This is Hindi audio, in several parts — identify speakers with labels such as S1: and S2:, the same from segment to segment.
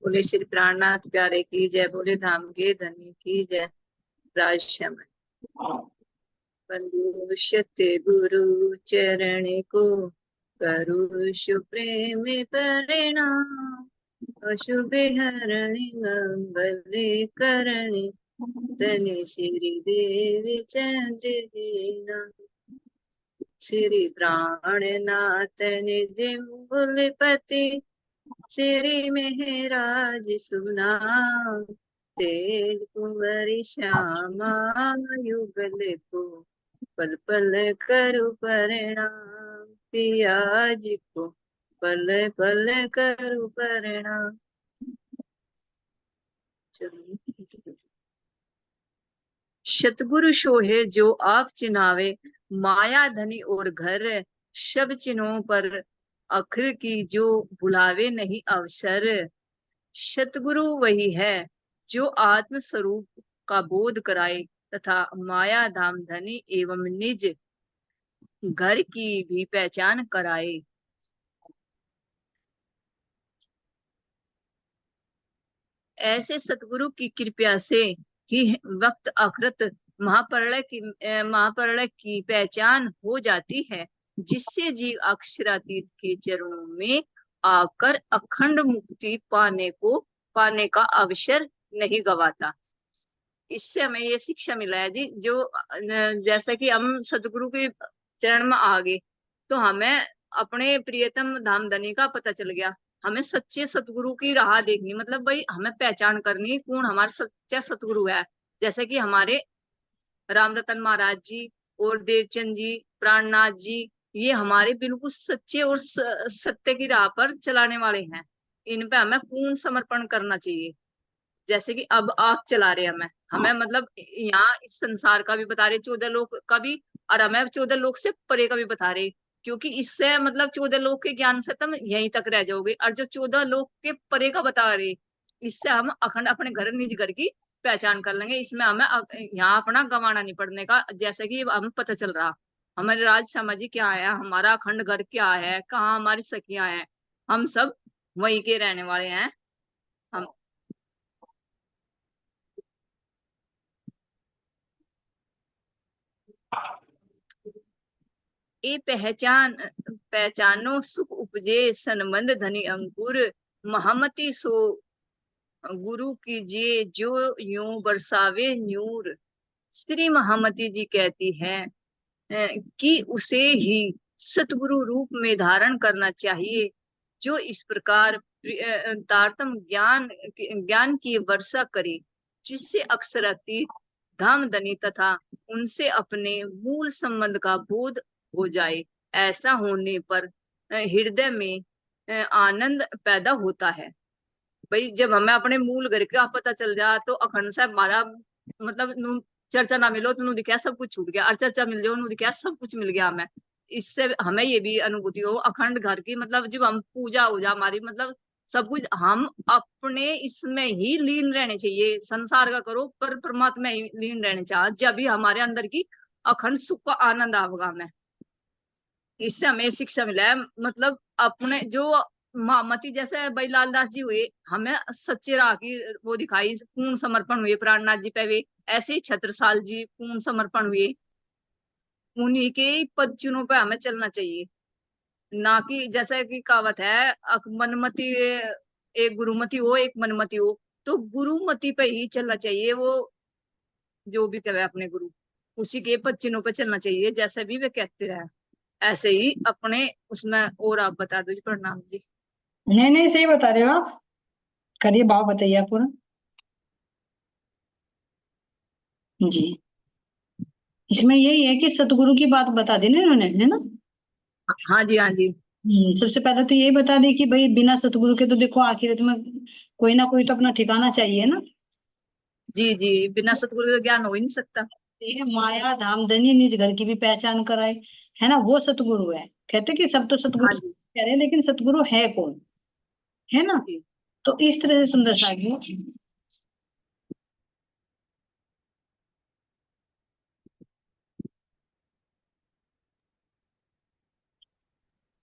S1: बोले श्री प्राणनाथ प्यारे की जय, बोले धाम के धनी की जय। राजश्याम बंधु सत्य गुरु चरण को करुषु प्रेम परिणाम। अशुभ हरणि मंगल करणी धन्य श्री देवी चंद्र जीना। श्री प्राणनाथ निज मूलपति श्री मेहराज सुनाम। तेज कुंवरी श्यामा युगल को पल पल करु परिणाम। पिया जी को पल पल करु परिणाम। सतगुरु सोहे जो आप चिनावे, माया धनी और घर सब चिन्हों पर अखर की जो बुलावे नहीं अवसर। सतगुरु वही है जो आत्म स्वरूप का बोध कराए तथा माया धाम धनी एवं निज घर की भी पहचान कराए। ऐसे सतगुरु की कृपा से ही वक्त अकृत महाप्रलय की पहचान हो जाती है, जिससे जीव अक्षरातीत के चरणों में आकर अखंड मुक्ति पाने का अवसर नहीं गवाता। इससे हमें ये शिक्षा मिला है जी, जो जैसा कि हम सतगुरु के चरण में आ गए तो हमें अपने प्रियतम धामधनी का पता चल गया। हमें सच्चे सतगुरु की राह देखनी, मतलब भाई हमें पहचान करनी कौन हमारा सच्चा सतगुरु है। जैसे कि हमारे राम रतन महाराज जी और देवचंद जी, प्राणनाथ जी, ये हमारे बिल्कुल सच्चे और सत्य की राह पर चलाने वाले हैं। इन पे हमें पूर्ण समर्पण करना चाहिए। जैसे कि अब आप चला रहे हमें मतलब यहाँ इस संसार का भी बता रहे, 14 लोक का भी, और हमें 14 लोक से परे का भी बता रहे। क्योंकि इससे मतलब 14 लोक के ज्ञान से तुम यहीं तक रह जाओगे, और जो 14 लोक के परे का बता रहे, इससे हम अखंड अपने घर निज घर की पहचान कर लेंगे। इसमें हमें यहाँ अपना गंवाना नहीं पड़ने का। जैसे कि हमें पता चल रहा हमारे राज समाजी क्या है, हमारा अखंड घर क्या है, कहाँ हमारी सखियां हैं, हम सब वहीं के रहने वाले हैं। हम ए पहचानो सुख उपजे संबंध धनी अंकुर। महामती सो गुरु कीजिए जो यूं बरसावे न्यूर। श्री महामती जी कहती है कि उसे ही सतगुरु रूप में धारण करना चाहिए, जो इस प्रकार तारतम ज्ञान की वर्षा करे, जिससे अक्षरातीत धामधनी तथा उनसे अपने मूल संबंध का बोध हो जाए। ऐसा होने पर हृदय में आनंद पैदा होता है। भाई जब हमें अपने मूल घर का पता चल जा तो अखंड साहब हमारा मतलब चर्चा ना मिलो तो दिखा सब कुछ छूट गया, और चर्चा मिल जाओ दिखा सब कुछ मिल गया हमें। इससे हमें ये भी अनुभूति हो अखंड घर की, मतलब जब हम पूजा हो जा हमारी, मतलब सब कुछ हम अपने इसमें ही लीन रहने चाहिए। संसार का करो पर परमात्मा ही लीन रहने चाहिए, जब भी हमारे अंदर की अखंड सुख का आनंद आवेगा हमें। इससे हमें शिक्षा मिला है, मतलब अपने जो महामती जैसे भाई लालदास जी हुए, हमें सच्चे राह की वो दिखाई, पूर्ण समर्पण हुए प्राणनाथ जी पे हुए। ऐसे ही छत्रसाल जी पूर्ण समर्पण हुए, उन्हीं के पद चिन्हों पे हमें चलना चाहिए। ना कि जैसे कि कहावत है मनमति, एक गुरुमति हो एक मनमति हो, तो गुरुमति पे ही चलना चाहिए। वो जो भी कहे अपने गुरु, उसी के पद चिन्हों पे चलना चाहिए, जैसे भी वे कहते रहे ऐसे ही अपने उसमें। और आप बता दो जी। प्रणाम जी।
S2: नहीं नहीं, सही बता रहे हो आप। करिए, भाव बताइए आप पूरा। जी। इसमें यही है कि सतगुरु की बात बता दी ना इन्होंने, है ना।
S1: हाँ जी हाँ जी।
S2: सबसे पहले तो यही बता दी कि भाई बिना सतगुरु के तो देखो आखिरत में कोई ना कोई तो अपना ठिकाना चाहिए ना।
S1: जी जी, बिना सतगुरु का ज्ञान हो ही नहीं सकता।
S2: ये माया धामधनी निज घर की भी पहचान कराए, है ना, वो सतगुरु है। कहते कि सब तो
S1: हाँ
S2: सतगुरु
S1: जी।
S2: कह रहे हैं, लेकिन सतगुरु है कौन, है ना।
S1: जी
S2: तो इस तरह से सुंदर सागी।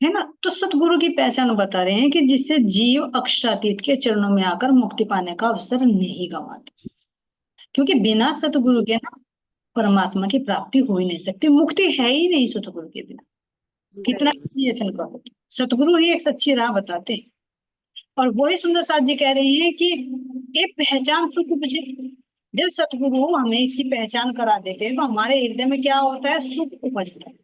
S2: है ना। तो सतगुरु की पहचान बता रहे हैं कि जिससे जीव अक्षरातीत के चरणों में आकर मुक्ति पाने का अवसर नहीं गंवाता, क्योंकि बिना सतगुरु के ना परमात्मा की प्राप्ति हो ही नहीं सकती, मुक्ति है ही नहीं सतगुरु के बिना, कितना
S1: नहीं।
S2: भी यत्न करो। सतगुरु ही एक सच्ची राह बताते हैं। और वही सुंदर साथ जी कह रही हैं कि ये पहचान सुख उपजे। जब सतगुरु हमें इसकी पहचान करा देते हैं तो हमारे हृदय में क्या होता है, सुख उपजता है।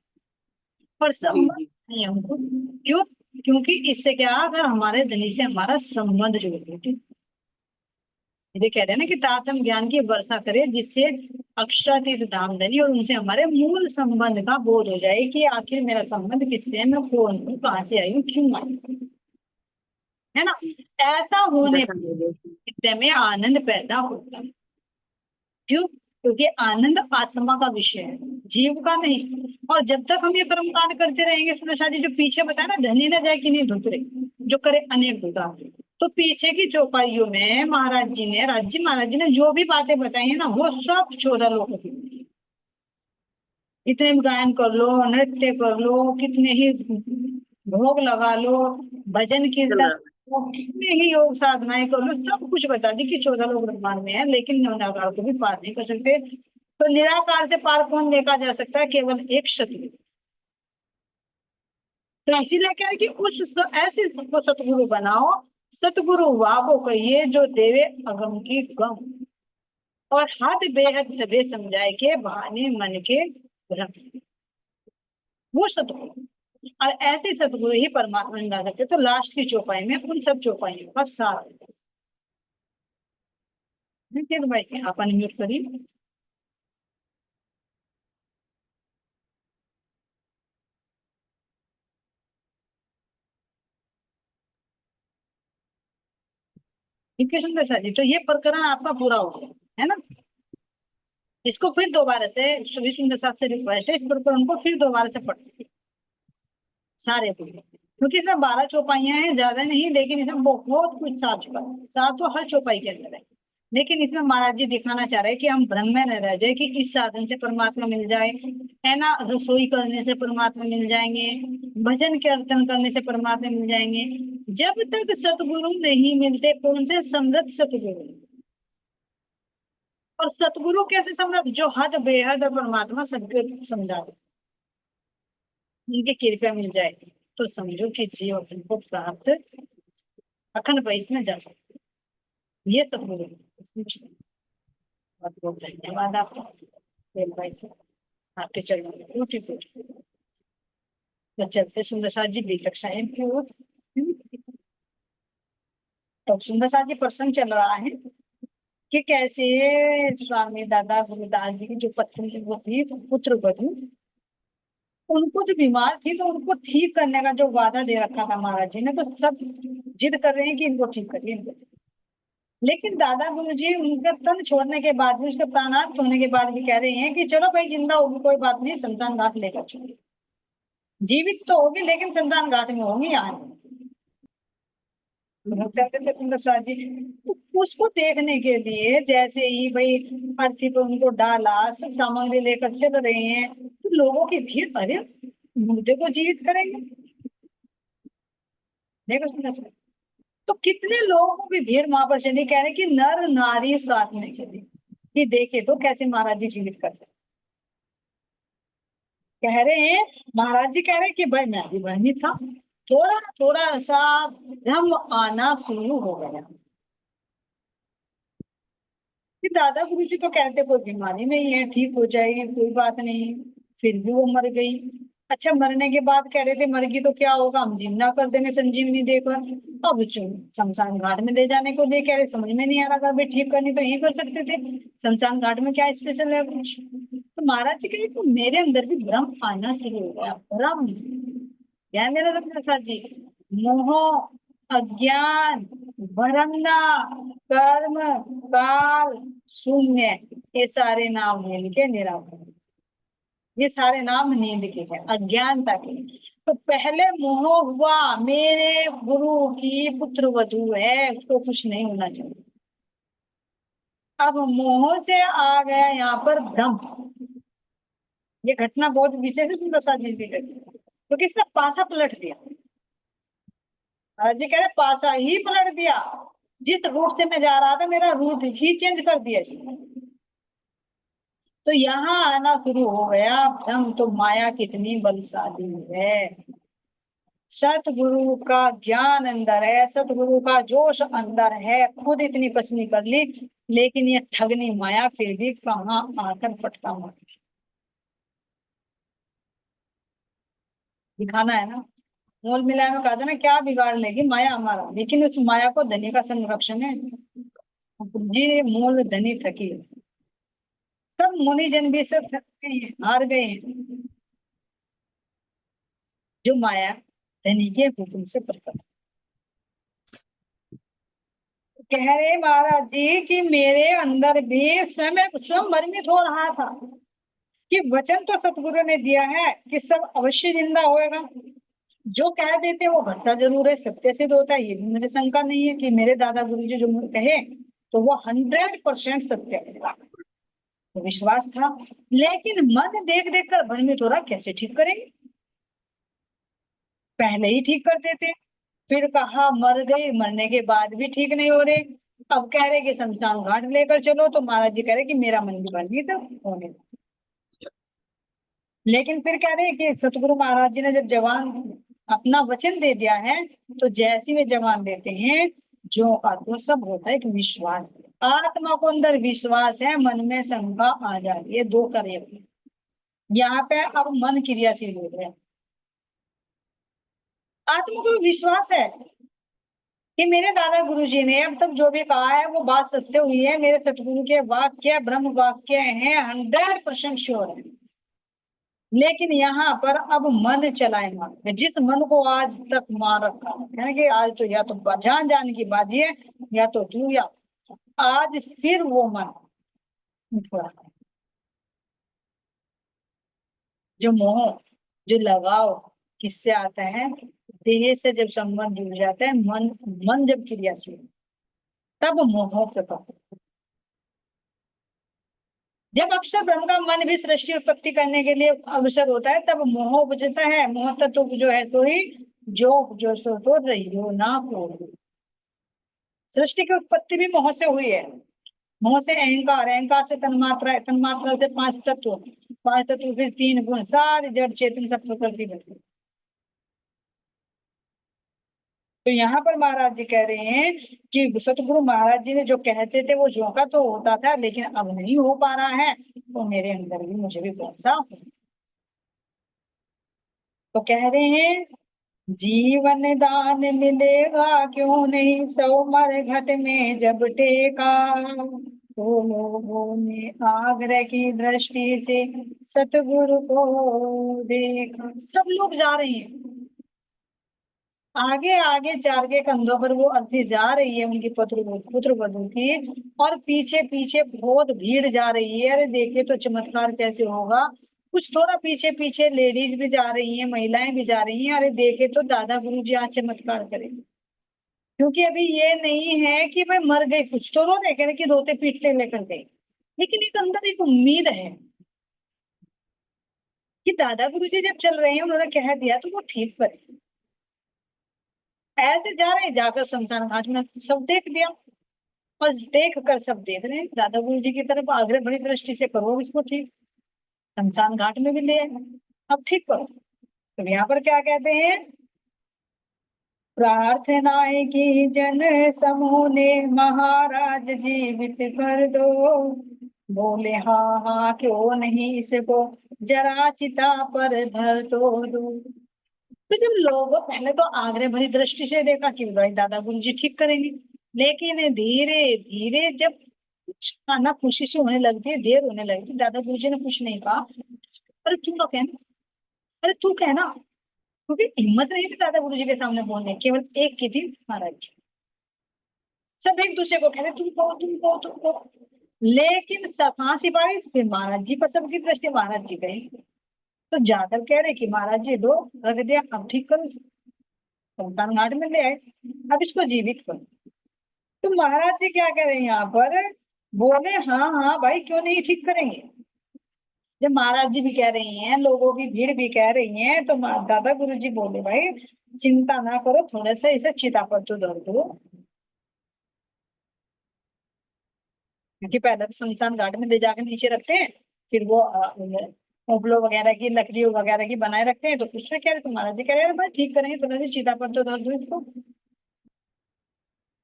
S2: पर
S1: जी
S2: संबंध
S1: जी।
S2: नहीं है हमको, क्यों? क्योंकि इससे क्या, अगर हमारे धनी से हमारा संबंध जुड़ गया, ये कहते हैं ना कि तातम ज्ञान की वर्षा करे, जिससे अक्षरातीत धाम धनी और उनसे हमारे मूल संबंध का बोध हो जाए कि आखिर मेरा संबंध किससे है, मैं कौन हूँ, कहाँ से आई हूँ, क्यों आई हूँ, है ना। ऐसा होने
S1: दशा
S2: पर
S1: में।
S2: हृदय में आनंद पैदा होता है। क्यों? क्योंकि आनंद आत्मा का विषय है, जीव का नहीं। और जब तक हम ये कर्म कांड करते रहेंगे, सुरेशा जी जो पीछे बताया ना, धनी न जाए कि नहीं धुतरे, जो करे अनेक गुना। तो पीछे की चौपाइयों में महाराज जी ने, राज जी महाराज जी ने जो भी बातें बताई है ना, वो सब 14 लोगों की। इतने भी गायन कर लो, नृत्य कर लो, कितने ही भोग लगा लो, भजन
S1: चल
S2: कीर्तन,
S1: रहा है।
S2: वो कितने ही योग साधनाएं कर लो, सब कुछ बता दी कि 14 लोग ब्रह्मांड में है, लेकिन निराकार को भी पार नहीं कर सकते। तो निराकार से पार कौन देखा जा सकता है? केवल एक सतगुरु। तो इसीलिए क्या है कि ऐसे को सतगुरु बनाओ। सतगुरु वाह कहिए जो देवे अगम की गम, और हद बेहद सबे समझाए के बहाने मन के भ्रम। वो सतगुरु, और ऐसे सतगुरु ही परमात्मा में ला सकते। तो लास्ट की चौपाई में उन सब चौपाइयों का सार है। फिर भाई अपन म्यूट करिए। ठीक है सुंदर सा जी, तो ये प्रकरण आपका पूरा हो गया है ना। इसको फिर दोबारा से सुबह सुंदर साथ से रिक्वेस्ट है, इस प्रकरण को फिर दोबारा से पढ़ सारे को, क्योंकि इसमें 12 चौपाइयां हैं, ज्यादा नहीं, लेकिन इसमें बहुत कुछ सार चुका है। सार तो हर चौपाई के अंदर है, लेकिन इसमें महाराज जी दिखाना चाह रहे हैं कि हम भ्रम में न रह जाए कि इस साधन से परमात्मा मिल जाए, है ना, रसोई करने से परमात्मा मिल जाएंगे, भजन कीर्तन करने से परमात्मा मिल जाएंगे। जब तक सतगुरु नहीं मिलते, कौन से समृद्ध सतगुरु, और सतगुरु कैसे समृद्ध, जो हद बेहद और परमात्मा सबको समझा दे, उनकी कृपया मिल जाए, तो समझो कि जीवन को प्राप्त अखंड वैष्णव में जा सकते। ये सतगुरु बहुत बहुत धन्यवाद आपका। फिर भाई आपके चरणों में टूटी टूटी तो चलते सुंदर साथ जी बी कक्षाएं की ओर। तो सुंदर साथ जी प्रसंग चल रहा है कि कैसे स्वामी दादा गुरुदास जी की जो पत्नी वो थी पुत्र वधु, उनको जो बीमार थी, तो उनको ठीक करने का जो वादा दे रखा था महाराज जी ने, तो सब जिद कर रहे हैं कि इनको ठीक करिए, इनको। लेकिन दादा गुरु जी उनका तन छोड़ने के बाद भी, उसके प्राणात होने के बाद भी कह रहे हैं कि चलो भाई जिंदा होगी कोई बात नहीं, शमशान घाट लेकर चलो, जीवित तो होगी लेकिन शमशान घाट में होंगी यहाँ चलते थे सुंदर शाह जी। तो उसको देखने के लिए जैसे ही भाई अर्थी पर उनको डाला, सब सामग्री लेकर चल रहे हैं, तो लोगों की भीड़, अरे मुर्दे को जीवित करेंगे, देखो सुंदर शाह। तो कितने लोगों को भी भीड़ वहां पर चली, कह रहे कि नर नारी साथ में चली कि देखे तो कैसे महाराज जी जीवित करते। कह रहे हैं, महाराज जी कह रहे हैं कि भाई मैं भी वही था, थोड़ा थोड़ा सा भ्रम आना शुरू हो गया कि दादा गुरु जी तो कहते कोई बीमारी नहीं है, ठीक हो जाएगी, कोई बात नहीं। फिर भी वो मर गई। अच्छा, मरने के बाद कह रहे थे मर गई तो क्या होगा, हम जिंदा कर देंगे संजीवनी देकर। अब शमशान घाट में ले जाने को ले कह रहे, समझ में नहीं आ रहा था, भाई ठीक करनी तो यही कर सकते थे, शमशान घाट में क्या स्पेशल है कुछ। तो महाराज जी कहे तो मेरे अंदर भी भ्रम आना शुरू हो गया। भ्रम क्या है मेरा प्रसाद जी? मोह, अज्ञान, वरंदा, कर्म, काल, शून्य, ये सारे नाम मिलके निराकार, ये सारे नाम नींद के हैं, अज्ञानता के। तो पहले मोह हुआ, मेरे गुरु की पुत्र वधू है, उसको कुछ नहीं होना चाहिए। अब मोह से आ गया यहाँ पर भ्रम। ये घटना बहुत विशेष है प्रसाद जी की घटना। तो किसने पासा पलट दिया। महाराज जी कह रहे पासा ही पलट दिया, जिस रूट से मैं जा रहा था मेरा रूट ही चेंज कर दिया इसने। तो यहाँ आना शुरू हो गया भ्रम, तो माया कितनी बलशाली है। सतगुरु का ज्ञान अंदर है, सतगुरु का जोश अंदर है, खुद इतनी पसनी कर ली, लेकिन ये ठगनी माया फिर भी कहाँ आकर पटका मार दिखाना है ना। मोल मिलाए में कहा था ना, क्या बिगाड़ लेगी माया हमारा, लेकिन उस माया को धनी का संरक्षण है। जी मोल धनी थकी, सब मुनिजन भी सब थक गए हैं, हार गए हैं, जो माया धनी के हुक्म से प्रकट। कह रहे महाराज जी कि मेरे अंदर भी स्वयं भ्रमित हो रहा था कि वचन तो सतगुरु ने दिया है कि सब अवश्य जिंदा होएगा, जो कह देते वो घटता जरूर है, सत्य सिद्ध होता है, ये भी मुझे शंका नहीं है कि मेरे दादा गुरु जी जो कहे तो वो 100% सत्य है, तो विश्वास था। लेकिन मन देख देख कर भ्रमित हो रहा, कैसे ठीक करेंगे, पहले ही ठीक कर देते, फिर कहा मर गए, मरने के बाद भी ठीक नहीं हो रहे, अब कह रहे कि शमशान घाट लेकर चलो, तो महाराज जी कह रहे कि मेरा मन भी भ्रमित होने। लेकिन फिर कह रहे कि सतगुरु महाराज जी ने जब जवान अपना वचन दे दिया है, तो जैसी वे जवान देते हैं जो का तो सब होता है कि विश्वास, आत्मा को अंदर विश्वास है, मन में शंका आ जाती है, दो कार्य यहाँ पे अब मन क्रियाशील हो गया। आत्मा को विश्वास है कि मेरे दादा गुरु जी ने अब तक जो भी कहा है वो बात सत्य हुई है, मेरे सतगुरु के वाक्य ब्रह्म वाक्य हैं, 100% श्योर है। लेकिन यहाँ पर अब मन चलाए मार, जिस मन को आज तक मार रखा है कि आज तो या तो जान जान की बाजी है, या तो तू या आज फिर वो मन उठ रहा है। जो मोह, जो लगाव किससे आता है, देह से जब संबंध जुड़ जाता है, मन मन जब क्रियाशील, तब मोह प्रकट। जब अक्षर ब्रह्म का मन भी सृष्टि उत्पत्ति करने के लिए अवसर होता है, तब मोह उपजता है, मोह तत्व जो है सो ही जो सो तो रहियो ना हो। सृष्टि की उत्पत्ति भी मोह से हुई है, मोह से अहंकार, अहंकार से तन्मात्रा है, तन्मात्रा से पांच तत्व, पांच तत्व फिर तीन गुण, सारी जड़ चेतन सब प्रकृति बनती। तो यहाँ पर महाराज जी कह रहे हैं कि सतगुरु महाराज जी ने जो कहते थे वो जो का तो होता था, लेकिन अब नहीं हो पा रहा है, तो मेरे अंदर भी मुझे भी कौन सा। तो कह रहे हैं जीवन दान मिलेगा क्यों नहीं, सौ मर घट में जब टेका, तो लोगों ने आग्रह की दृष्टि से सतगुरु को देखा। सब लोग जा रहे हैं आगे आगे, चार के कंधों पर वो अर्थी जा रही है उनकी पुत्र वधु की, और पीछे पीछे बहुत भीड़ जा रही है। अरे देखे तो चमत्कार कैसे होगा, कुछ थोड़ा पीछे पीछे लेडीज भी जा रही हैं, महिलाएं भी जा रही हैं, अरे देखे तो दादा गुरु जी आज चमत्कार करेंगे। क्योंकि अभी ये नहीं है कि भाई मर गए, कुछ तो रो रहे, कह रहे कि रोते पीटते लेकर गए, लेकिन एक अंदर एक उम्मीद है कि दादा गुरु जी जब चल रहे हैं, उन्होंने कह दिया तो वो ठीक करें। ऐसे जा रहे, जाकर शमशान घाट में सब देख दिया, और देख कर सब देख रहे हैं दादा गुरु जी की तरफ, आग्रह बड़ी दृष्टि से करो इसको ठीक, शमशान घाट में भी ले आए, अब ठीक करो। तो यहाँ पर क्या कहते हैं, प्रार्थनाएं की जन समूह ने, महाराज जीवित कर दो, बोले हाँ हाँ क्यों नहीं, इसको जरा चिता पर धर दो। तो जब लोगों पहले तो आग्रह भरी दृष्टि से देखा कि भाई दादा गुरु जी ठीक करेंगे, लेकिन धीरे धीरे जब कुछ खाना खुशी से होने लगती है, देर होने लगती, दादा गुरु जी ने कुछ नहीं कहा, अरे तू तो कहना, अरे तू कहना, क्योंकि हिम्मत नहीं थी दादा गुरु जी के सामने बोलने, केवल एक की थी, महाराज जी। सब एक दूसरे को कह रहे तुम कहो तुम कहो तुम कहो, लेकिन कहाँ सिपाही, फिर महाराज जी पर सबकी दृष्टि महाराज जी गई, तो जाकर कह रहे कि महाराज जी दो, रख दिया, अब ठीक करो, शमशान घाट में ले आए, अब इसको जीवित करो। तो महाराज जी क्या कह रहे हैं यहाँ पर, बोले हाँ हाँ भाई क्यों नहीं ठीक करेंगे, जब महाराज जी भी कह रही हैं, लोगों की भीड़ भी कह रही है, तो दादा गुरु जी बोले भाई चिंता ना करो, थोड़ा सा इसे चिता पर तो धर दो, क्योंकि पहले तो शमशान घाट में ले जाकर नीचे रखते हैं, फिर वो उपलो वगैरह की लकड़ियों वगैरह की बनाए रखते हैं, तो उसमें कह रहे तो महाराज जी कह रहे हैं भाई ठीक करेंगे, थोड़ा सा चिता पर तो धर दो इसको।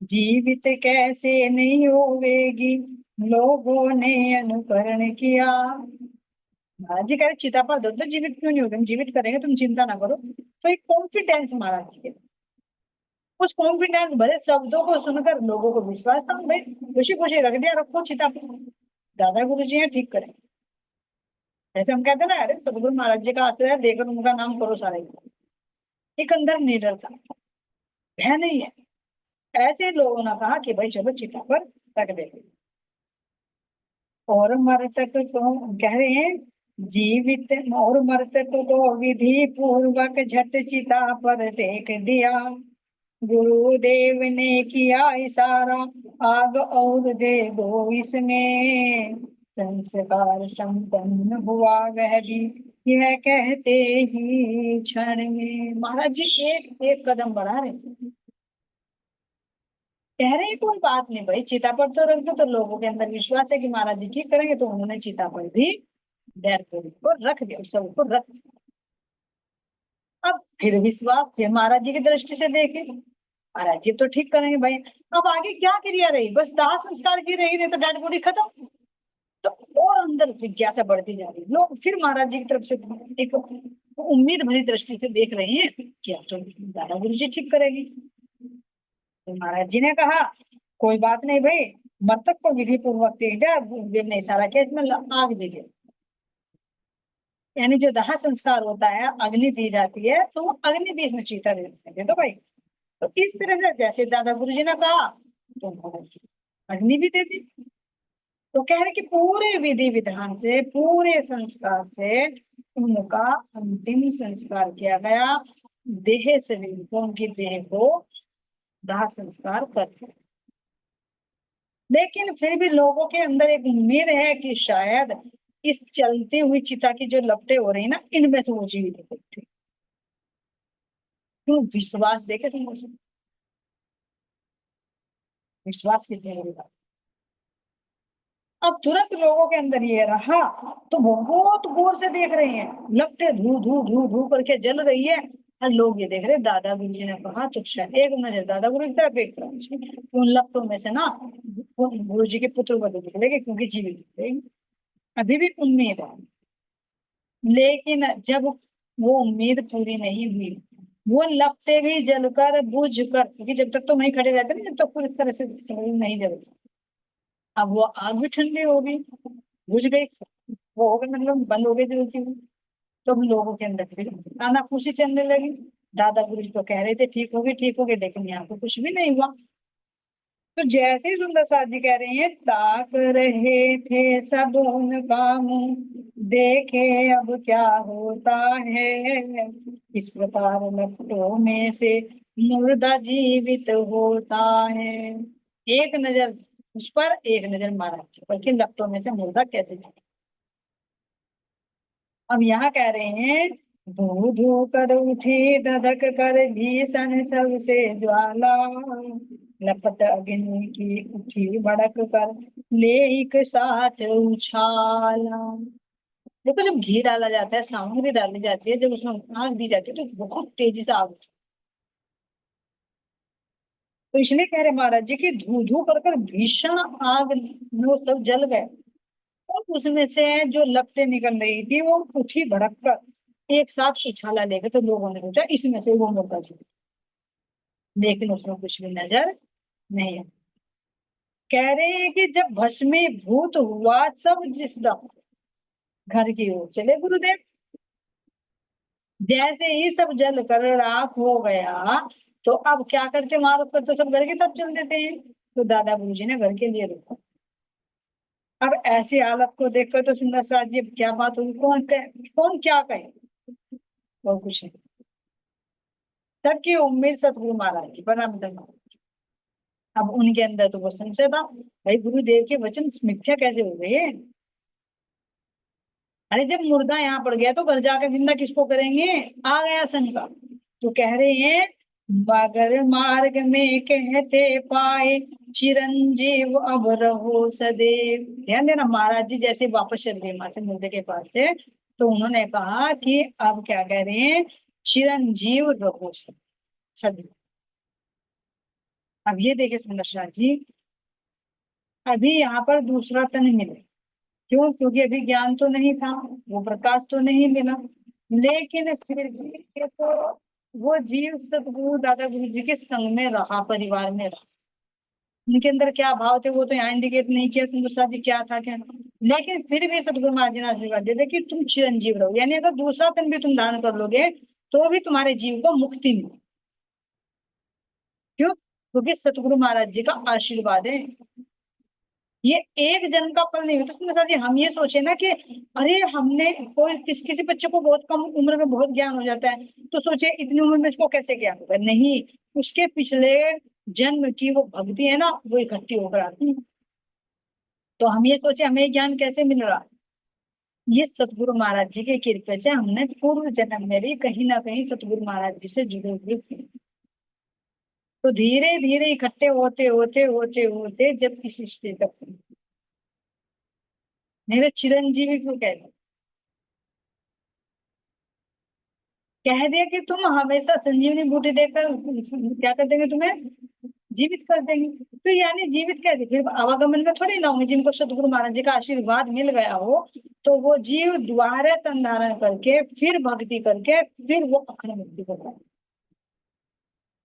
S2: जीवित कैसे नहीं होवेगी, लोगों ने अनुकरण किया। महाराज जी कह रहे चिता पर धर दो, जीवित क्यों नहीं होगा, हम जीवित करेंगे, तुम चिंता ना करो। तो एक कॉन्फिडेंस महाराज जी के, उस कॉन्फिडेंस भरे शब्दों को सुनकर लोगों को विश्वास था, भाई खुशी खुशी रख दिया, रखो चिता पर, दादा गुरु जी हैं ठीक करें। जैसे हम कहते हैं ना, अरे सदगुरु महाराज जी का आश्रय है, देकर उनका नाम करो सारे, एक अंदर निडर था, भय नहीं है। ऐसे लोगों ने कहा कि भाई चलो चिता पर रख देते, और मृतक को कह रहे हैं जीवित, और मृतक को विधि पूर्वक झट चिता पर देख दिया, गुरुदेव ने किया इशारा, आग और दे दो इसमें, संस्कार संपन्न हुआ वह भी, यह कहते ही क्षण में। महाराज जी एक एक कदम बढ़ा रहे, कह रहे हैं कोई बात नहीं भाई, चिता पर तो रख दो, तो लोगों के अंदर विश्वास है कि महाराज जी ठीक करेंगे, तो उन्होंने चिता पर भी डेडबॉडी को रख दिया, उस सब को रख दिया। अब फिर विश्वास, फिर महाराज जी की दृष्टि से देखे, महाराज जी तो ठीक करेंगे भाई। अब आगे क्या क्रिया रही, बस दाह संस्कार की रही, नहीं तो डेड बॉडी खत्म। तो और अंदर जिज्ञासा बढ़ती जा रही, लोग फिर महाराज जी की तरफ से एक उम्मीद भरी दृष्टि से देख रहे हैं कि अब तो दादा गुरु जी ठीक करेगी। तो महाराज जी ने कहा कोई बात नहीं भाई, मृतक को विधि पूर्वक देख दिया, गुरुदेव ने इशारा किया इसमें आग दे दिया, यानी जो दाह संस्कार होता है, अग्नि दी जाती है, तो वो अग्नि भी इसमें चीता दे देते हैं, तो भाई तो इस तरह से जैसे दादा गुरु जी ने कहा, तो महाराज जी अग्नि भी दे दी। तो कह रहे कि पूरे विधि विधान से, पूरे संस्कार से उनका अंतिम संस्कार किया गया, देह से उनकी देह को दाह संस्कार कर दिया। लेकिन फिर भी लोगों के अंदर एक उम्मीद है कि शायद इस चलती हुई चिता की जो लपटें हो रही ना, इनमें से वो जीवित हो गई। क्यों, विश्वास देखे तुम मुझे, विश्वास कितने बड़ी बात। अब तुरंत लोगों के अंदर ये रहा, तो वो बहुत गौर से देख रहे हैं, लपटें धू धू धू धू करके जल रही है, और लोग ये देख रहे, दादा गुरु जी ने कहा तो शायद एक नजर दादा गुरु की तरफ, एक तरफ उन लपटों में से ना गुरु जी के पुत्र बदल निकलेंगे, क्योंकि जीवित निकलेंगे, अभी भी उम्मीद है। लेकिन जब वो उम्मीद पूरी नहीं हुई, वो लपटे भी जलकर बुझ कर, क्योंकि जब तक तो वहीं खड़े रहते ना, जब तक पूरी तरह से शरीर नहीं जलता, अब वो आग भी ठंडी हो गई, बुझ गई, वो हो गई, मतलब बंद हो गई जलती हुई। तो हम लोगों के अंदर फिर कानाफूसी चलने लगी। दादा गुरु जी तो कह रहे थे ठीक होगी, लेकिन यहाँ पे कुछ भी नहीं हुआ। तो जैसे ही सुंदर साथ जी कह रहे हैं, ताक रहे थे सब उनका मुंह, देखे अब क्या होता है, इस प्रकार लपटों में से मुर्दा जीवित होता है। एक नजर उस पर, एक नजर महाराज जी पर, कि लपटों में से मुर्दा कैसे जीवित। अब यहाँ कह रहे हैं धू धू कर उठी धधक कर भीषण सबसे ज्वाला, लपट अग्नि की उठी भड़क कर ले एक साथ उछाला। देखो जब घी डाला जाता है, सामग्री डाली जाती है, जब उसमें आग दी जाती है, तो बहुत तेजी से आग उठती है। तो इसलिए कह रहे महाराज जी की धू धू कर भीषण आग में वो सब जल गए, और उसमें से जो लपटें निकल रही थी वो उठी भड़क कर एक साथ उछाला लेके, तो लोगों ने सोचा इसमें से वो मुर्दा जी, लेकिन उसमें कुछ भी नजर नहीं है। कह रहे हैं कि जब भस्मीभूत हुआ सब जिसम, घर की ओर चले गुरुदेव। जैसे ही सब जल कर राख हो गया, तो अब क्या करते, वहां रुक कर तो सब घर की तरफ चल देते हैं, तो दादा गुरु जी ने घर के लिए रुका। अब ऐसी हालत को देखकर तो सुंदर साथ जी, अब क्या बात हुई, कौन क्या कहे, और कुछ नहीं। सबकी उम्मीद सतगुरु महाराज की, प्रणाम धन्यवाद। अब उनके अंदर तो वो संशय था, भाई गुरुदेव के वचन मिथ्या कैसे हो गए, अरे जब मुर्दा यहाँ पड़ गया तो घर जाकर जिंदा किसको करेंगे, आ गया शंका। तो कह रहे हैं, मगर मार्ग में कहते पाए, चिरंजीव अब रहो सदैव। ध्यान देना, महाराज जी जैसे वापस चल गए वहां से मुर्दे के पास से, तो उन्होंने कहा कि अब क्या कह रहे हैं, चिरंजीव रहो सदैव। अब ये देखे सुंदर शाह जी, अभी यहाँ पर दूसरा तन मिले, क्यों, क्योंकि अभी ज्ञान तो नहीं था, वो प्रकाश तो नहीं मिला, लेकिन फिर भी ये तो वो जीव सतगुरु दादा गुरु जी के संग में रहा, परिवार में रहा। उनके अंदर क्या भाव थे वो तो यहाँ इंडिकेट नहीं किया सुंदर साहब जी क्या था क्या, लेकिन फिर भी सतगुरु महाराज जी ने आशीर्वाद दे दिया कि तुम चिरंजीव रहो, यानी अगर दूसरा तन भी तुम धारण कर लोगे तो भी तुम्हारे जीव को मुक्ति मिले। क्यों, क्योंकि सतगुरु महाराज जी का आशीर्वाद है। ये एक जन्म का फल नहीं होता सुंदर साहब जी। हम ये सोचे ना कि अरे हमने कोई किसी बच्चे को बहुत कम उम्र में बहुत ज्ञान हो जाता है, तो सोचे इतनी उम्र में इसको कैसे ज्ञान होगा, नहीं, उसके पिछले जन्म की वो भक्ति है ना, वो इकट्ठी होकर आती है। तो हम ये सोचे हमें ज्ञान कैसे मिल रहा, ये सतगुरु महाराज जी के कृपा से हमने पूर्व जन्म में भी कहीं ना कहीं सतगुरु महाराज जी से जुड़े हुए थे। तो धीरे धीरे इकट्ठे होते होते होते होते जब किसी स्टेज तक पहुंचे। मेरे चिरंजीवी को कह दिया कि तुम हमेशा संजीवनी बूटी देकर क्या कर देंगे, तुम्हें जीवित कर देंगे। तो यानी जीवित कैसे, फिर आवागमन में थोड़ी ना होंगे, जिनको सतगुरु महाराज जी का आशीर्वाद मिल गया हो तो वो जीव द्वारे तन धारण करके फिर भक्ति करके फिर वो अखंड मुक्ति को पाए।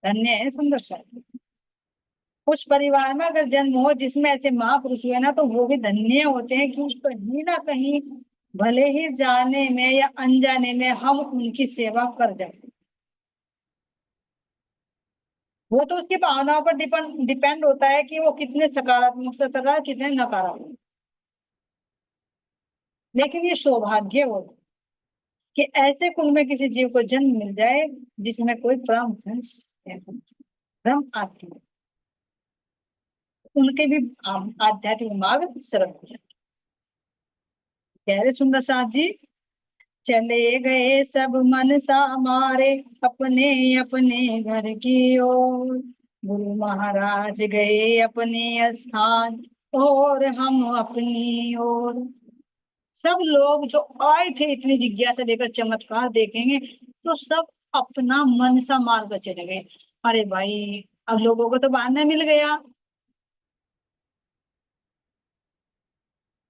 S2: धन्य है सुंदर सा। उस परिवार में अगर जन्म हो जिसमें ऐसे महापुरुष हुए ना, तो वो भी धन्य होते हैं कि कहीं ना कहीं भले ही जाने में या अनजाने में हम उनकी सेवा कर जाए। वो तो उसकी भावनाओं पर डिपेंड होता है कि वो कितने सकारात्मक से कर रहा है, कितने नकारात्मक। लेकिन ये सौभाग्य हो कि ऐसे कुल में किसी जीव को जन्म मिल जाए जिसमें कोई भ्रम आती है, उनके भी आध्यात्मिक मार्ग सरल हो जाए। कह रहे सुंदर साथ जी, चले गए सब मन सा मारे, अपने अपने घर की ओर, गुरु महाराज गए अपने स्थान, और हम अपनी ओर। सब लोग जो आए थे इतनी जिज्ञासा लेकर चमत्कार देखेंगे, तो सब अपना मन सा मार कर चले गए। अरे भाई, अब लोगों को तो बहाना मिल गया,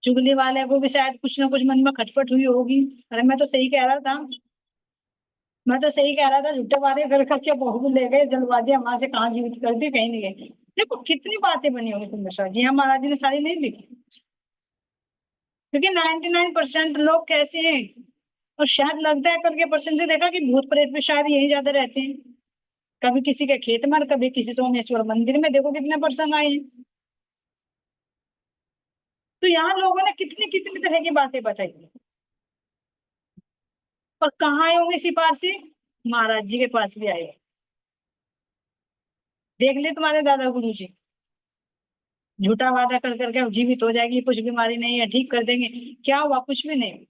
S2: चुगली वाले को भी शायद कुछ ना कुछ मन में खटपट हुई होगी, अरे मैं तो सही कह रहा था, मैं तो सही कह रहा था, झूठे वादे कर करके बहू को ले गए, जल्दबाजी वहां से कहाँ जीवित कर दी, कहीं नहीं गए। देखो कितनी बातें बनी होगी तुम बता जी, हम महाराज जी ने सारी नहीं लिखी, क्योंकि 99% लोग कैसे हैं। और शायद लगता है करके परसेंट से देखा कि भूत प्रेत भी शायद यही ज्यादा रहते हैं, कभी किसी के खेत में, कभी किसी सोमेश्वर मंदिर में, देखो कितने प्रसंग आए हैं। तो यहाँ लोगों ने कितनी कितनी तरह की बातें बताई, और कहाँ आए होंगे सिपारसी, महाराज जी के पास भी आए। देख ले तुम्हारे दादा गुरु जी, झूठा वादा कर करके जीवित हो जाएगी, कुछ बीमारी नहीं है, ठीक कर देंगे, क्या हुआ, कुछ भी नहीं।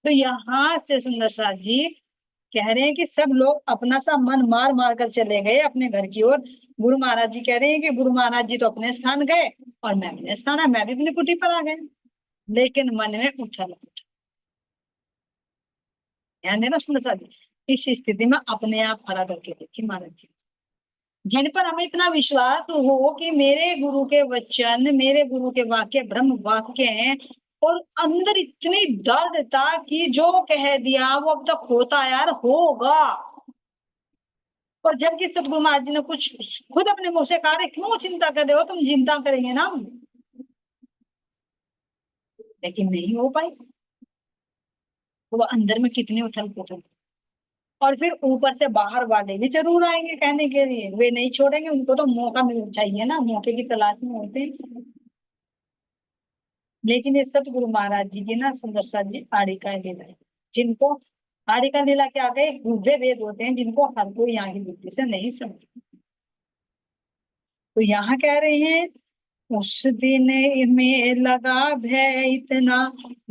S2: तो यहाँ से सुंदर साथ जी कह रहे हैं कि सब लोग अपना सा मन मार मार कर चले गए अपने घर की ओर। गुरु महाराज जी कह रहे हैं कि गुरु महाराज जी तो अपने स्थान गए और मैं अपने स्थान, मैं भी अपनी कुटी पर आ गए, लेकिन मन में उछल। ध्यान देना सुंदर साथ जी, इस स्थिति में अपने आप खड़ा करके देखिए महाराज जी, जिन पर हमें इतना विश्वास हो कि मेरे गुरु के वचन, मेरे गुरु के वाक्य ब्रह्म वाक्य हैं, और अंदर इतनी दर्द था कि जो कह दिया वो अब तक होता यार होगा। और जबकि सतगुरु महाराज जी ने कुछ खुद अपने मुंह से कहा, क्यों चिंता कर रहे हो, तुम चिंता करेंगे ना, लेकिन नहीं हो पाई। वो अंदर में कितनी उथल पुथल। और फिर ऊपर से बाहर वाले भी जरूर आएंगे कहने के लिए, वे नहीं छोड़ेंगे, उनको तो मौका मिल चाहिए ना, मौके की तलाश में होते हैं। लेकिन ये सतगुरु महाराज जी की ना सुंदर सा जी आड़ी का लीला है, जिनको आड़ी का लीला क्या गए गुव्य वेद होते हैं, जिनको हर कोई यहाँ की बुद्धि से नहीं समझ। तो यहाँ कह रहे हैं उस दिन में लगा भय इतना,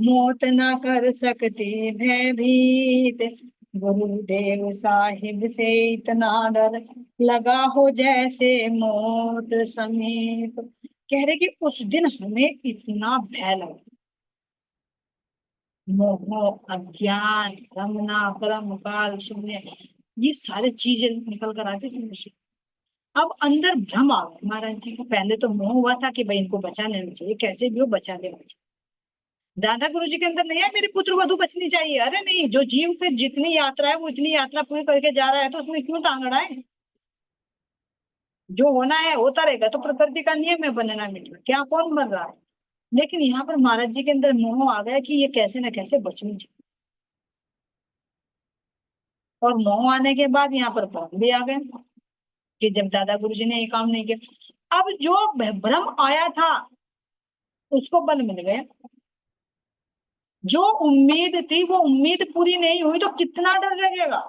S2: मौत ना कर सकते भयभीत। गुरुदेव साहिब से इतना डर, लगा हो जैसे मौत समीप। कह रहे कि उस दिन हमें इतना भय लगा, मोह अज्ञान रमना परम काल शून्य, ये सारी चीजें निकल कर आती थी। अब अंदर भ्रम आ गया महाराज जी को। पहले तो मोह हुआ था कि भाई इनको बचा लेना चाहिए, कैसे भी हो बचा लेना चाहिए। दादा गुरु जी के अंदर नहीं है मेरी पुत्र वधु बचनी चाहिए, अरे नहीं, जो जीव फिर जितनी यात्रा है वो इतनी यात्रा पूरी करके जा रहा है, तो उसमें क्यों टांग अड़ाए। जो होना है होता रहेगा, तो प्रकृति का नियम है बनना मिटना, क्या कौन मर रहा है। लेकिन यहाँ पर महाराज जी के अंदर मोह आ गया कि ये कैसे न कैसे बचनी चाहिए, और मोह आने के बाद यहाँ पर भ्रम भी आ गए कि जब दादा गुरु जी ने ये काम नहीं किया। अब जो भ्रम आया था उसको बल मिल गया, जो उम्मीद थी वो उम्मीद पूरी नहीं हुई, तो कितना डर लगेगा।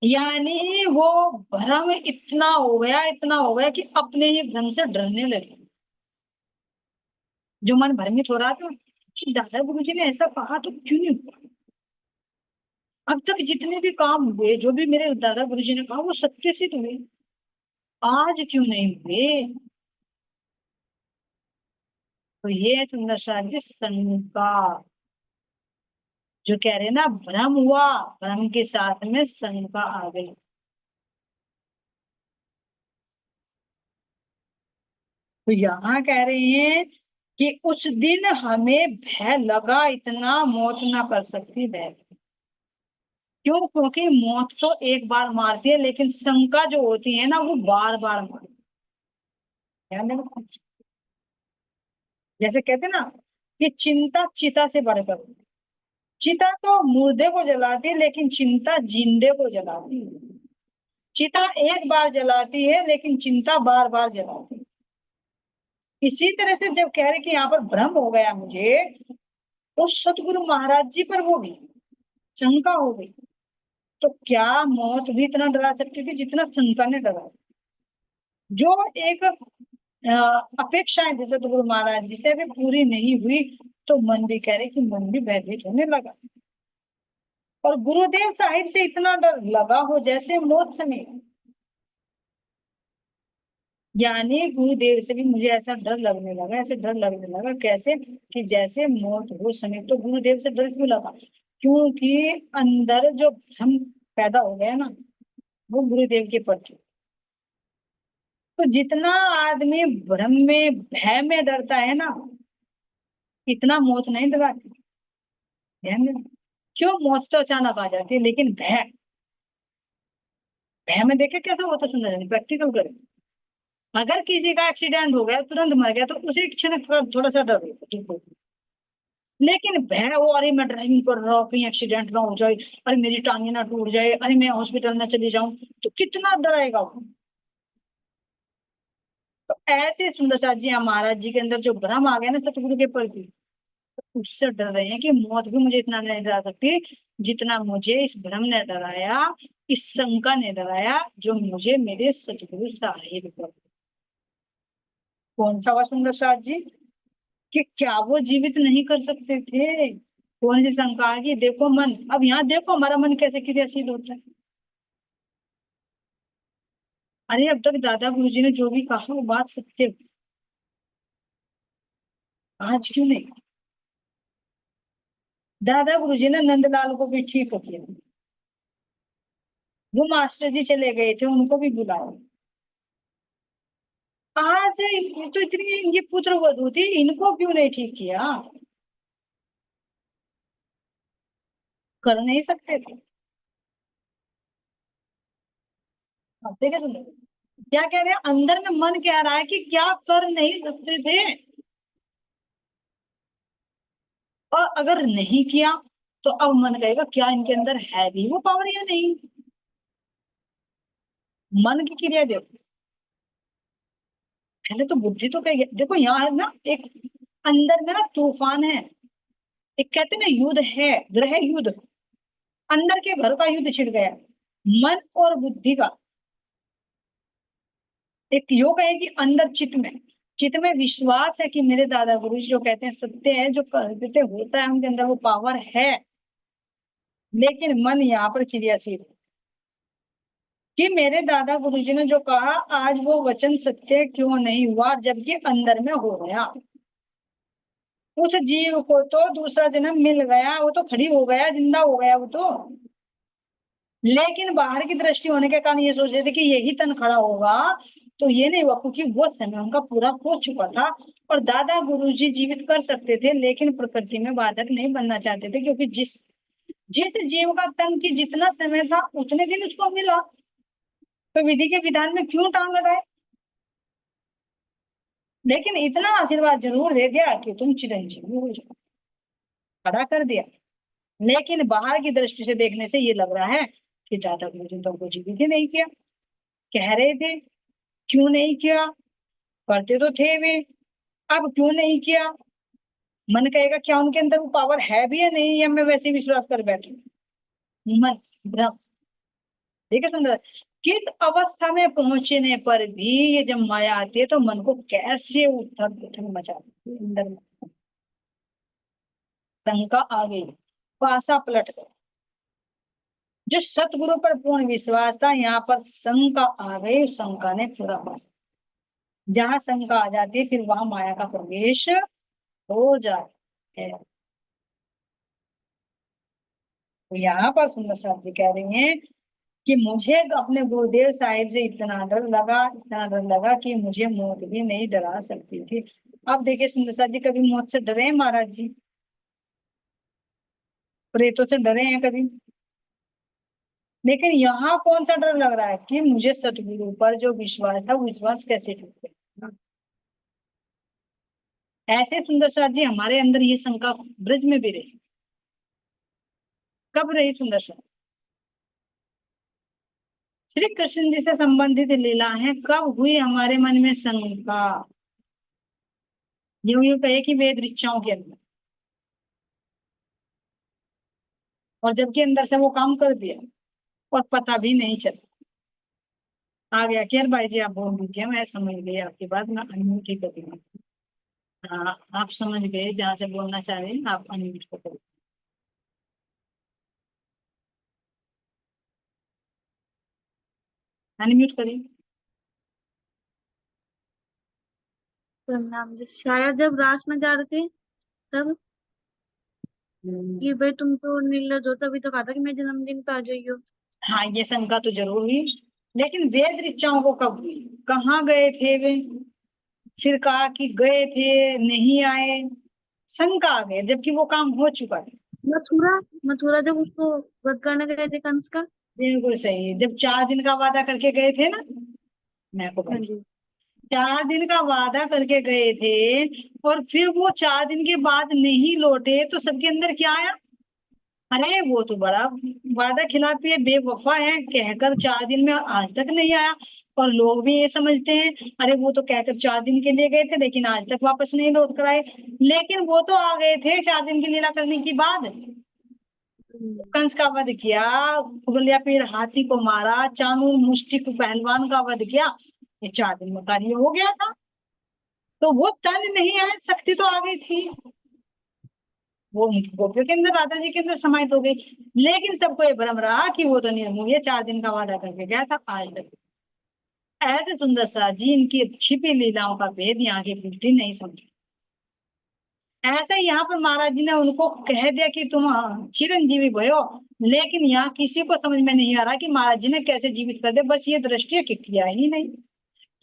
S2: यानी वो भ्रम इतना हो गया, इतना हो गया कि अपने ही भ्रम से डरने लगे। जो मन भ्रमित हो रहा था कि दादा गुरु जी ने ऐसा कहा तो क्यों नहीं हुआ, अब तक जितने भी काम हुए, जो भी मेरे दादा गुरु जी ने कहा वो सत्य सिद्ध हुए, आज क्यों नहीं हुए। तो ये है सुंदर शाह जी शंका, जो कह रहे हैं ना भ्रम हुआ, भ्रम के साथ में शंका आ गई। तो यहाँ कह रहे हैं कि उस दिन हमें भय लगा इतना, मौत ना कर सकती भय। क्यों? क्योंकि मौत तो एक बार मारती है, लेकिन शंका जो होती है ना वो बार बार मारती है। ध्यान देना। जैसे कहते हैं ना कि चिंता चिता से बढ़कर, चिता तो मुर्दे को जलाती है लेकिन चिंता जिंदे को जलाती है। चिता एक बार जलाती है लेकिन चिंता बार बार जलाती है। इसी तरह से जब कह रहे कि यहाँ पर भ्रम हो गया मुझे, तो सतगुरु महाराज जी पर वो भी शंका हो गई। तो क्या मौत भी इतना डरा सकती थी जितना शंका ने डरा। जो एक अपेक्षाएं थी सतगुरु महाराज जी से अभी पूरी नहीं हुई, तो मन भी कह रहे कि मन भी भयभीत होने लगा। और गुरुदेव साहिब से इतना डर, लगा हो जैसे मौत समीप। यानी गुरुदेव से भी मुझे ऐसा डर लगने लगा, ऐसे डर लगने लगा कैसे, कि जैसे मौत हो समीप। तो गुरुदेव से डर क्यों लगा? क्योंकि अंदर जो भ्रम पैदा हो गया ना, वो गुरुदेव के प्रति। तो जितना आदमी भ्रम में भय में डरता है ना, इतना मौत नहीं डराती। ध्यान देना। क्यों? मौत तो अचानक आ जाती है, लेकिन भय, भय में देखे कैसा होता, सुंदर प्रैक्टिकल करें। अगर किसी का एक्सीडेंट हो गया, तुरंत मर गया, तो उसे क्षण थोड़ा सा डर होगा, ठीक हो। लेकिन भय वो, अरे मैं ड्राइविंग कर रहा हूँ कहीं एक्सीडेंट ना हो जाए, अरे मेरी टांगे ना टूट जाए, अरे मैं हॉस्पिटल ना चली जाऊं, तो कितना डराएगा वो। तो ऐसे सुंदर साथ जी महाराज जी के अंदर जो भ्रम आ गया ना सतगुरु के प्रति, तो उससे डर रहे हैं कि मौत भी मुझे इतना नहीं डरा सकती जितना मुझे इस भ्रम ने डराया, इस शंका ने डराया, जो मुझे मेरे सतगुरु साहिब पर। कौन सा हुआ सुंदर साथ जी? कि क्या वो जीवित नहीं कर सकते थे? कौन सी शंका आ गई? देखो मन, अब यहाँ देखो हमारा मन कैसे क्रियाशील होता है। अरे अब तक दादा गुरु जी ने जो भी कहा वो बात सत्य है। आज क्यों नहीं? दादा गुरु जी ने नंदलाल को भी ठीक किया, वो मास्टर जी चले गए थे उनको भी बुलाया। आज तो इतनी इनकी पुत्र वधू थी, इनको क्यों नहीं ठीक किया? कर नहीं सकते थे? अब देखे तुमने क्या कह रहे हैं, अंदर में मन कह रहा है कि क्या कर नहीं सकते थे, और अगर नहीं किया तो अब मन कहेगा क्या इनके अंदर है भी वो पावर या नहीं। मन की क्रिया देखो, पहले तो बुद्धि तो कही, देखो यहाँ है ना एक अंदर में ना तूफान है। एक कहते हैं ना युद्ध है, ग्रह युद्ध, अंदर के घर का युद्ध छिड़ गया, मन और बुद्धि का। एक योग है कि अंदर चित्त में विश्वास है कि मेरे दादा गुरु जी जो कहते हैं सत्य है, जो कर देते होता है, उनके अंदर वो पावर है। लेकिन मन यहाँ पर क्रियाशील है कि मेरे दादा गुरु जी ने जो कहा आज वो वचन सत्य क्यों नहीं हुआ, जबकि अंदर में हो गया। उस जीव को तो दूसरा जन्म मिल गया, वो तो खड़ी हो गया, जिंदा हो गया वो तो। लेकिन बाहर की दृष्टि होने के कारण ये सोच रहे थे कि यही तन खड़ा होगा, तो ये नहीं हुआ क्योंकि वो समय उनका पूरा हो चुका था। और दादा गुरुजी जीवित कर सकते थे, लेकिन प्रकृति में बाधक नहीं बनना चाहते थे, क्योंकि जिस जिस जीव का तन की जितना समय था उतने दिन उसको मिला, तो विधि के विधान में क्यों टांग लगाए। लेकिन इतना आशीर्वाद जरूर दे दिया कि तुम चिरंजीवी हो जाओ, खड़ा कर दिया। लेकिन बाहर की दृष्टि से देखने से ये लग रहा है कि दादा गुरुजी ने तुमको जीवित ही नहीं किया। कह रहे थे क्यों नहीं किया, करते तो थे वे, अब क्यों नहीं किया। मन कहेगा क्या उनके अंदर वो पावर है भी या नहीं, या मैं वैसे ही विश्वास कर बैठू। मन भ्रम। ठीक है सुंदर, किस अवस्था में पहुंचने पर भी ये जब माया आती है तो मन को कैसे उथल पुथल मचाती है अंदर में। शंका आ गई, पासा पलट गया। जो सतगुरु पर पूर्ण विश्वास था, यहाँ पर शंका आ गई, शंका ने पूरा पासा। जहां शंका आ जाती है फिर वहां माया का प्रवेश हो जाता है। तो यहाँ पर सुंदर साहब जी कह रही हैं कि मुझे अपने गुरुदेव साहिब से इतना डर लगा कि मुझे मौत भी नहीं डरा सकती थी। अब देखिए सुंदर साहब जी, कभी मौत से डरे हैं महाराज जी? प्रेतों से डरे हैं कभी? लेकिन यहाँ कौन सा डर लग रहा है कि मुझे सतगुरु पर जो विश्वास था वो विश्वास कैसे टूट गया। ऐसे सुंदर साहब जी हमारे अंदर ये शंका ब्रज में भी रही। कब रही सुंदर साहब? श्री कृष्ण जी से संबंधित लीला है, कब हुई हमारे मन में शंका? यूं कहे कि वेद ऋचाओं के अंदर, और जबकि अंदर से वो काम कर दिया और पता भी नहीं चला। आ गया क्या भाई जी, आप बोल दीजिए, मैं समझ गई आपकी बात, मैं अनम्यूट ही करूंगा। हाँ आप समझ गए, जहाँ से बोलना चाह रहे हैं आप अनम्यूट को करो। अनम्यूट करिए।
S3: प्रणाम जी। शायद जब रास में जा रहे थे तब, कि भाई तुम तो निर्लज हो, तभी तो कहा था कि मेरे जन्मदिन पे आ जाइयो।
S2: हाँ ये शंका तो जरूर हुई, लेकिन वेद ऋचाओं को कब हुई, कहाँ गए थे वे? फिर कहा कि गए थे, नहीं आए, शंका आ गए, जबकि वो काम हो चुका है।
S3: मथुरा, मथुरा जब उसको वध करने गए थे कंस का।
S2: बिल्कुल सही है, जब 4 दिन का वादा करके गए थे ना, मैं को
S3: हाँ
S2: भाई
S3: जी।
S2: 4 दिन का वादा करके गए थे, और फिर वो 4 दिन के बाद नहीं लौटे, तो सबके अंदर क्या आया? अरे वो तो बड़ा वादा खिलाफी है, बेवफा है, कहकर 4 दिन में आज तक नहीं आया। और लोग भी ये समझते हैं अरे वो तो कहकर 4 दिन के लिए गए थे लेकिन आज तक वापस नहीं लौट कर आए। लेकिन वो तो आ गए थे 4 दिन की लीला करने के बाद। कंस का वध किया, उगलिया पीर हाथी को मारा, चाणूर मुष्टिक पहलवान का वध किया, ये 4 दिन में कार्य हो गया था। तो वो तन नहीं आए, शक्ति तो आ गई थी, वो गोपियों के अंदर, राधा जी के अंदर समाहित हो गई। लेकिन सबको ये भ्रम रहा कि वो तो निर्मूल, ये 4 दिन का वादा करके गया था, आज तक। ऐसे सुंदर सा जी इनकी छिपी लीलाओं का भेद यहाँ की पीढ़ी नहीं समझी। ऐसे यहाँ पर महाराज जी ने उनको कह दिया कि तुम चिरंजीवी भयो, लेकिन यहाँ किसी को समझ में नहीं आ रहा कि महाराज जी ने कैसे जीवित कर दिया, बस ये दृष्टि की किया ही नहीं।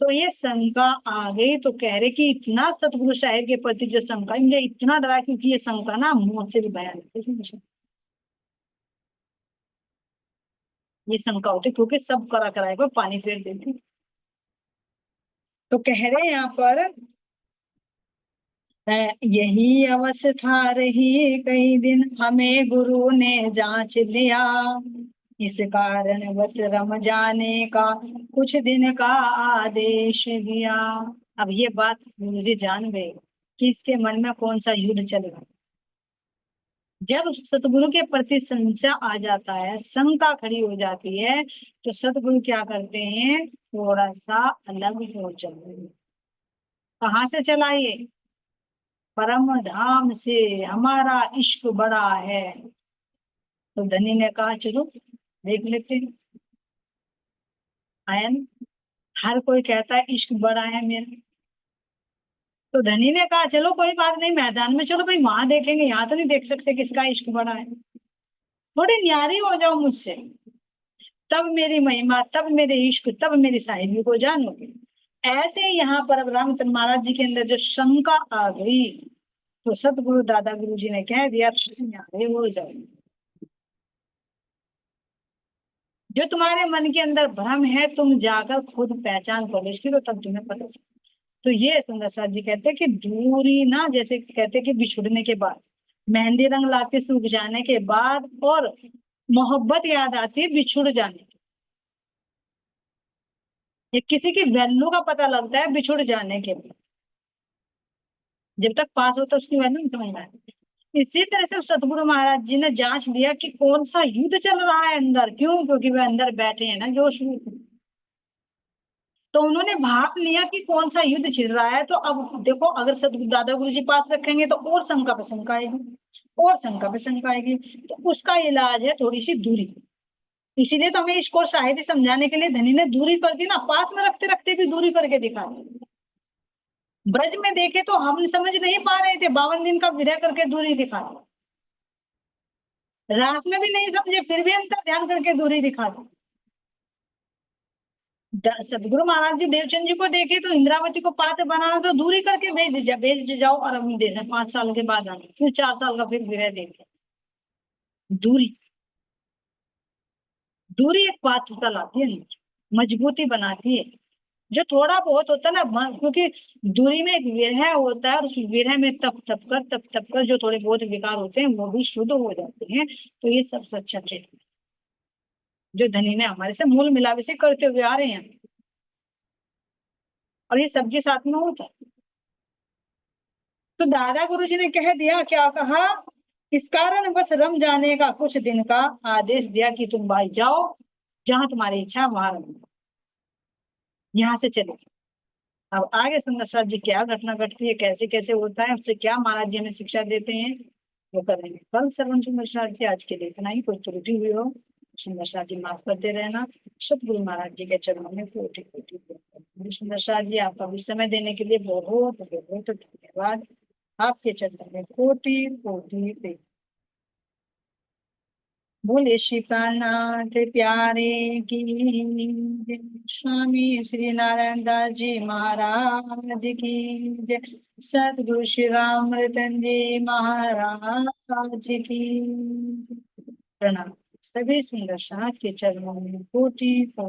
S2: तो ये शंका आ गई, तो कह रहे कि इतना सतगुरु साहिब के प्रति जो शंका, मुझे इतना डरा, क्योंकि ये शंका ना मौत से भी भयानक है। ये शंका होती क्योंकि सब करा कराए पर पानी फेर देती। तो कह रहे यहाँ पर यही अवस्था रही कई दिन, हमें गुरु ने जांच लिया, इस कारण बस रम जाने का कुछ दिन का आदेश दिया। अब ये बात मुझे जान गए कि इसके मन में कौन सा युद्ध चल रहा है। जब सतगुरु के प्रति संशय आ जाता है, शंका खड़ी हो जाती है, तो सतगुरु क्या करते हैं, थोड़ा सा अलग हो जाते हैं। कहाँ से चला ये, परम धाम से, हमारा इश्क बड़ा है। तो धनी ने कहा चलो देख लेते हैं। आया ना, हर कोई कहता है इश्क बड़ा है मेरा। तो धनी ने कहा चलो कोई बात नहीं, मैदान में चलो भाई, वहां देखेंगे, यहाँ तो नहीं देख सकते किसका इश्क बड़ा है। थोड़ी न्यारी हो जाओ मुझसे, तब मेरी महिमा, तब मेरे इश्क, तब मेरी साहिबी को जानोगे। ऐसे यहाँ पर रामचंद्र महाराज जी के अंदर जो शंका आ गई, तो सतगुरु दादा गुरु जी ने कह दिया तुम न्यारे हो जाओ। जो तुम्हारे मन के अंदर भ्रम है, तुम जाकर खुद पहचान कर लो इसकी, तो तब तुम्हें पता चले। तो ये सुंदर साथ जी कहते हैं कि दूरी ना, जैसे कहते हैं कि बिछुड़ने के बाद, मेहंदी रंग लाके सूख जाने के बाद, और मोहब्बत याद आती है बिछुड़ जाने की। ये किसी की वैल्यू का पता लगता है बिछुड़ जाने के बाद, जब तक पास होता है उसकी वैल्यू नहीं समझ में आती। इसी तरह से सतगुरु महाराज जी ने जांच लिया कि कौन सा युद्ध चल रहा है अंदर, क्यों, क्योंकि वे अंदर बैठे हैं ना जोश में। तो उन्होंने भाप लिया कि कौन सा युद्ध छिड़ रहा है। तो अब देखो, अगर सतगुरु दादा गुरु जी पास रखेंगे तो और शंका पे शंका आएगी, और शंका पे शंका आएगी। तो उसका इलाज है थोड़ी सी दूरी। इसीलिए तो हमें इसको साहित्य समझाने के लिए धनी ने दूरी कर दी ना, पास में रखते रखते भी दूरी करके दिखा दी। ब्रज में देखे तो हम समझ नहीं पा रहे थे, 52 दिन का विरह करके दूरी दिखा दी। रास में भी नहीं समझे, फिर भी अंतर ध्यान करके दूरी दिखा दी। सदगुरु महाराज जी देवचंद जी को देखे तो इंद्रावती को पात्र बनाना, तो दूरी करके भेज जाओ और हम दे 5 साल के बाद आना, फिर 4 साल का फिर विरह देखे। दूरी, दूरी एक पात्रता लाती है, मजबूती बनाती है। जो थोड़ा बहुत होता है ना, क्योंकि दूरी में एक विरह होता है, और उस विरह में तप तप कर जो थोड़े बहुत विकार होते हैं वो भी शुद्ध हो जाते हैं। तो ये सबसे अच्छा ट्रीटमेंट जो धनी ने हमारे से मूल मिलावे से करते हुए आ रहे हैं, और ये सबके साथ में होता है। तो दादा गुरु जी ने कह दिया, क्या कहा, इस कारण बस रम जाने का कुछ दिन का आदेश दिया कि तुम भाई जाओ, जहां तुम्हारी इच्छा वहां रहो, यहाँ से चले। अब आगे सुंदर साथ जी क्या घटना घटती है, कैसे कैसे होता है, उससे क्या महाराज जी हमें शिक्षा देते हैं, वो करेंगे कल। श्रवण सुंदर साथ जी आज के लिए इतना ही। कोई त्रुटि हुई हो सुंदर साथ जी माफ करते रहना। सतगुरु महाराज जी के चरणों में कोटि कोटि सुंदर साथ जी, आपका भी समय देने के लिए बहुत बहुत धन्यवाद। आपके चरणों में कोटि कोटि। बोले श्री प्राणनाथ प्यारे की जय। स्वामी श्री नारायण दास जी महाराज की जय। सतगुरु श्री रामरतन जी महाराज की प्रणाम। सभी सुंदर साथ के चरणों में कोटि